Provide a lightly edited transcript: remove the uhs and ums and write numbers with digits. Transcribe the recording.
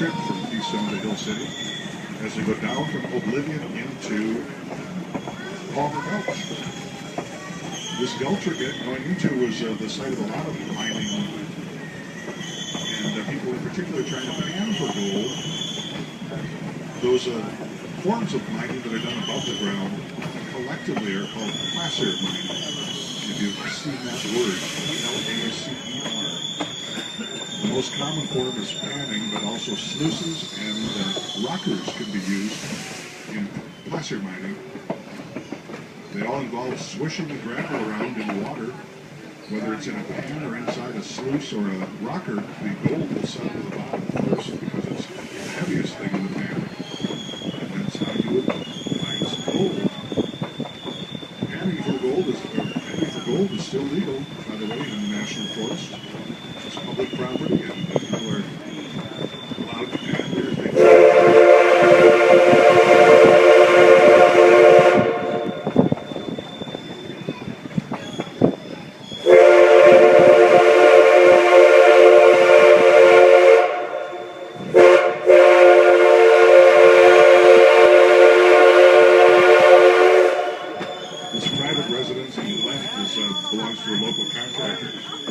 trip from Keystone to Hill City as they go down from Oblivion into Palmer Gulch. This gulch we're going into was the site of a lot of mining, and people in particular trying to pan for gold. Those forms of mining that are done above the ground collectively are called placer mining. If you've seen that word, L-A-C-E-R. The most common form is panning, but also sluices and rockers can be used in placer mining. They all involve swishing the gravel around in water. Whether it's in a pan or inside a sluice or a rocker, the gold will settle to the bottom first because it's the heaviest thing in the pan. And that's how you would mine some gold. Panning for gold is still legal, by the way, in the National Forest. It's public property, and people are allowed to pan.